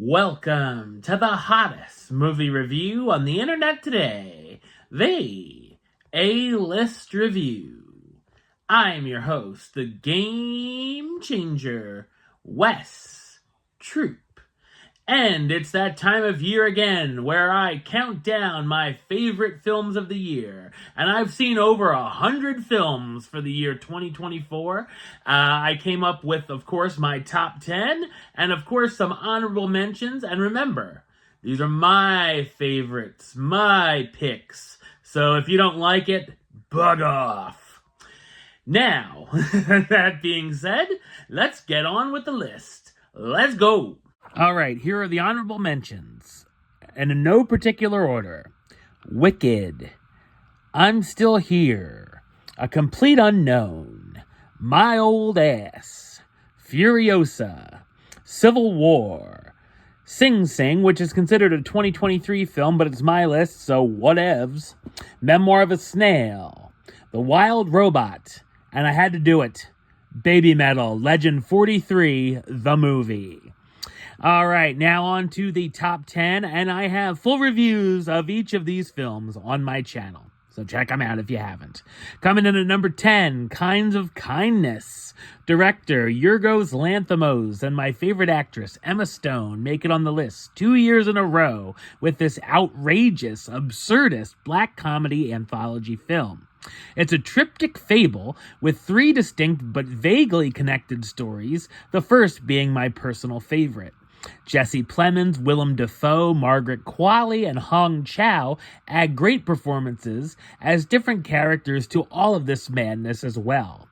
Welcome to the hottest movie review on the internet today, the A-List Review. I'm your host, the Game Changer, Wes Troop. And it's that time of year again where I count down my favorite films of the year. And I've seen over 100 films for the year 2024. I came up with, of course, my top 10 and, of course, some honorable mentions. And remember, these are my favorites, my picks. So if you don't like it, bug off. Now, that being said, let's get on with the list. Let's go. All right, here are the honorable mentions, and in no particular order. Wicked, I'm Still Here, A Complete Unknown, My Old Ass, Furiosa, Civil War, Sing Sing, which is considered a 2023 film, but it's my list, so whatevs, Memoir of a Snail, The Wild Robot, and I had to do it, Baby Metal, Legend 43, the movie. All right, now on to the top 10, and I have full reviews of each of these films on my channel, so check them out if you haven't. Coming in at number 10, Kinds of Kindness. Director Yorgos Lanthimos and my favorite actress Emma Stone make it on the list 2 years in a row with this outrageous, absurdist black comedy anthology film. It's a triptych fable with 3 distinct but vaguely connected stories, the first being my personal favorite. Jesse Plemons, Willem Dafoe, Margaret Qualley, and Hong Chow add great performances as different characters to all of this madness as well.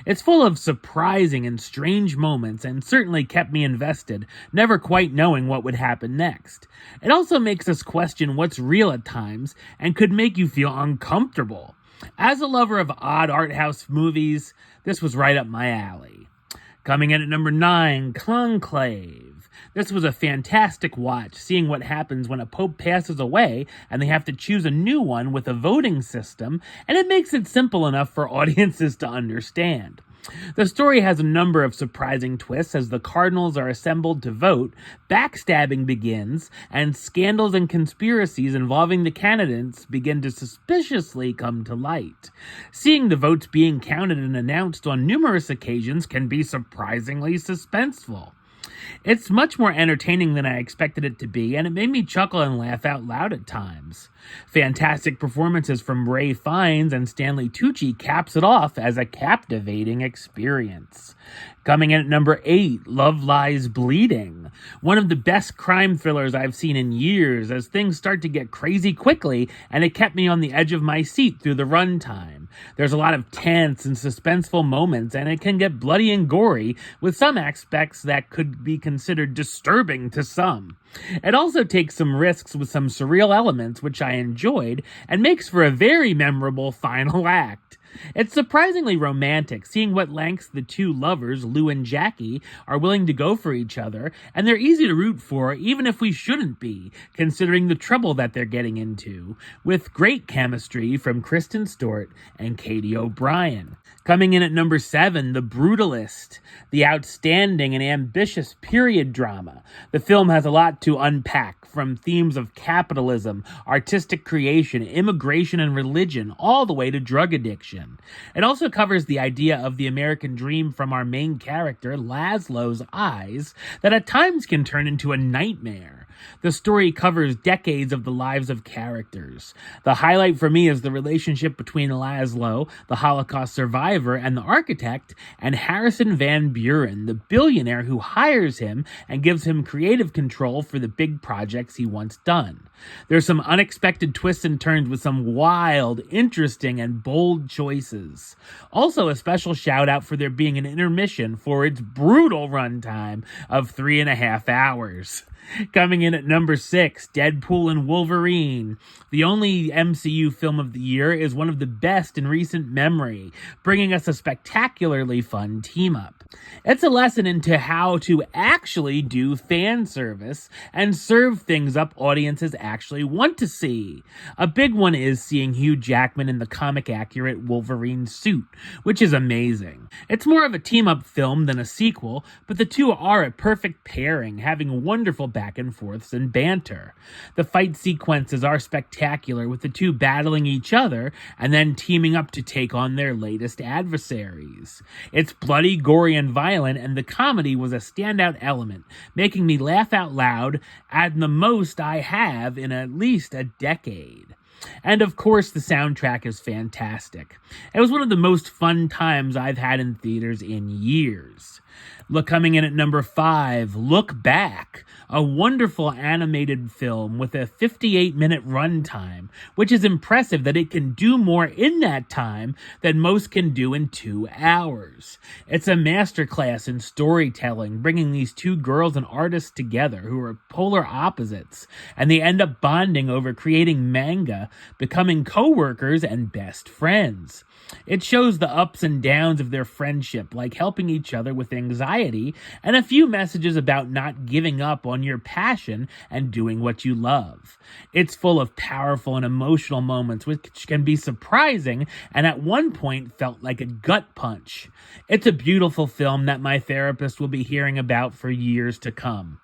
It's full of surprising and strange moments and certainly kept me invested, never quite knowing what would happen next. It also makes us question what's real at times and could make you feel uncomfortable. As a lover of odd art house movies, this was right up my alley. Coming in at number 9, Conclave. This was a fantastic watch, seeing what happens when a pope passes away and they have to choose a new one with a voting system, and it makes it simple enough for audiences to understand. The story has a number of surprising twists as the cardinals are assembled to vote, backstabbing begins, and scandals and conspiracies involving the candidates begin to suspiciously come to light. Seeing the votes being counted and announced on numerous occasions can be surprisingly suspenseful. It's much more entertaining than I expected it to be, and it made me chuckle and laugh out loud at times. Fantastic performances from Ray Fiennes and Stanley Tucci caps it off as a captivating experience. Coming in at number 8, Love Lies Bleeding. One of the best crime thrillers I've seen in years as things start to get crazy quickly, and it kept me on the edge of my seat through the runtime. There's a lot of tense and suspenseful moments, and it can get bloody and gory, with some aspects that could be considered disturbing to some. It also takes some risks with some surreal elements, which I enjoyed, and makes for a very memorable final act. It's surprisingly romantic, seeing what lengths the two lovers, Lou and Jackie, are willing to go for each other, and they're easy to root for, even if we shouldn't be, considering the trouble that they're getting into, with great chemistry from Kristen Stewart and Katie O'Brien. Coming in at number 7, The Brutalist, the outstanding and ambitious period drama. The film has a lot to unpack, from themes of capitalism, artistic creation, immigration, and religion, all the way to drug addiction. It also covers the idea of the American dream from our main character, Laszlo's eyes, that at times can turn into a nightmare. The story covers decades of the lives of characters. The highlight for me is the relationship between Laszlo, the Holocaust survivor, and the architect, and Harrison Van Buren, the billionaire who hires him and gives him creative control for the big projects he wants done. There's some unexpected twists and turns with some wild, interesting, and bold choices. Also, a special shout out for there being an intermission for its brutal runtime of 3.5 hours. Coming in at number 6, Deadpool and Wolverine. The only MCU film of the year is one of the best in recent memory, bringing us a spectacularly fun team-up. It's a lesson into how to actually do fan service and serve things up audiences actually want to see. A big one is seeing Hugh Jackman in the comic-accurate Wolverine suit, which is amazing. It's more of a team-up film than a sequel, but the two are a perfect pairing, having wonderful back and forths and banter. The fight sequences are spectacular, with the two battling each other and then teaming up to take on their latest adversaries. It's bloody, gory, and violent, and the comedy was a standout element, making me laugh out loud at the most I have in at least a decade. And of course, the soundtrack is fantastic. It was one of the most fun times I've had in theaters in years. Coming in at number 5, Look Back, a wonderful animated film with a 58-minute runtime, which is impressive that it can do more in that time than most can do in 2 hours. It's a masterclass in storytelling, bringing these two girls and artists together who are polar opposites, and they end up bonding over creating manga, becoming co-workers and best friends. It shows the ups and downs of their friendship, like helping each other with anxiety, and a few messages about not giving up on your passion and doing what you love. It's full of powerful and emotional moments, which can be surprising, and at one point felt like a gut punch. It's a beautiful film that my therapist will be hearing about for years to come.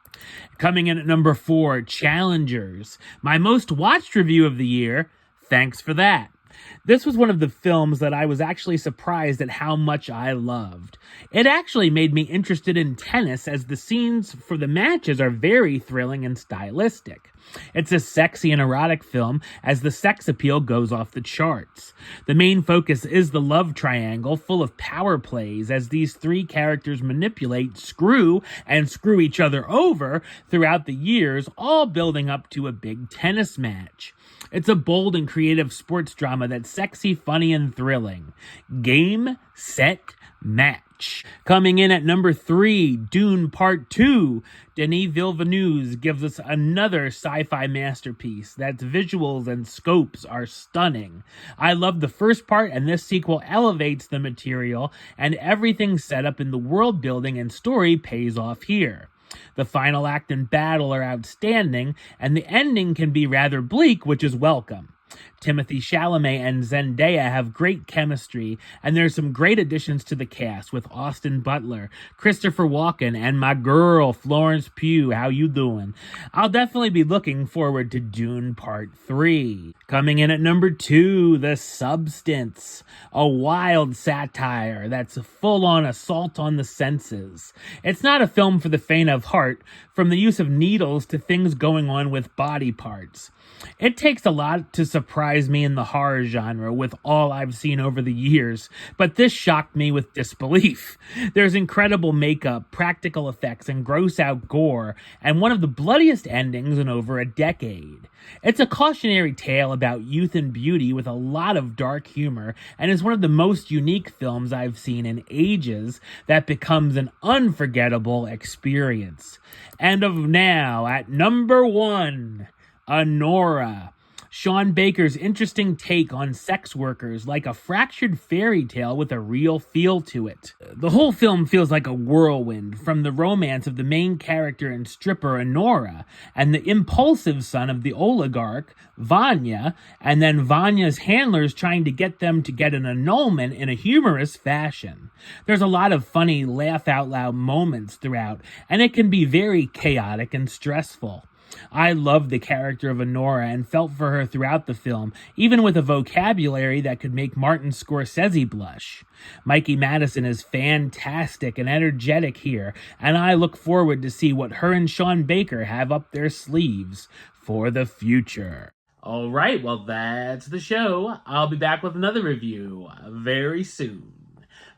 Coming in at number 4, Challengers, my most watched review of the year. Thanks for that. This was one of the films that I was actually surprised at how much I loved. It actually made me interested in tennis, as the scenes for the matches are very thrilling and stylistic. It's a sexy and erotic film, as the sex appeal goes off the charts. The main focus is the love triangle, full of power plays, as these 3 characters manipulate, screw each other over throughout the years, all building up to a big tennis match. It's a bold and creative sports drama that's sexy, funny, and thrilling. Game, set, match. Coming in at number 3, Dune Part 2. Denis Villeneuve gives us another sci-fi masterpiece that's visuals and scopes are stunning. I love the first part, and this sequel elevates the material, and everything set up in the world building and story pays off here. The final act and battle are outstanding, and the ending can be rather bleak, which is welcome. Timothée Chalamet and Zendaya have great chemistry, and there's some great additions to the cast with Austin Butler, Christopher Walken, and my girl, Florence Pugh. How you doing? I'll definitely be looking forward to Dune Part 3. Coming in at number 2, The Substance, a wild satire that's a full-on assault on the senses. It's not a film for the faint of heart, from the use of needles to things going on with body parts. It takes a lot to surprise me in the horror genre with all I've seen over the years, but this shocked me with disbelief. There's incredible makeup, practical effects, and gross-out gore, and one of the bloodiest endings in over a decade. It's a cautionary tale about youth and beauty with a lot of dark humor, and is one of the most unique films I've seen in ages that becomes an unforgettable experience. And of now, at number 1... Anora. Sean Baker's interesting take on sex workers, like a fractured fairy tale with a real feel to it. The whole film feels like a whirlwind, from the romance of the main character and stripper Anora, and the impulsive son of the oligarch, Vanya, and then Vanya's handlers trying to get them to get an annulment in a humorous fashion. There's a lot of funny, laugh-out-loud moments throughout, and it can be very chaotic and stressful. I loved the character of Anora and felt for her throughout the film, even with a vocabulary that could make Martin Scorsese blush. Mikey Madison is fantastic and energetic here, and I look forward to see what her and Sean Baker have up their sleeves for the future. All right, well, that's the show. I'll be back with another review very soon.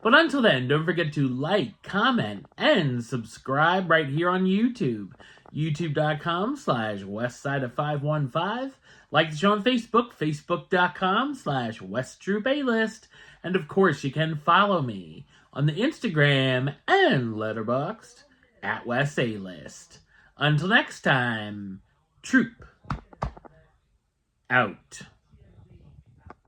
But until then, don't forget to like, comment, and subscribe right here on YouTube. YouTube.com/WestsideOf515. Like the show on Facebook, Facebook.com/WestTroupeAlist. And of course, you can follow me on the Instagram and Letterboxd at WesAlist. Until next time, Troop out.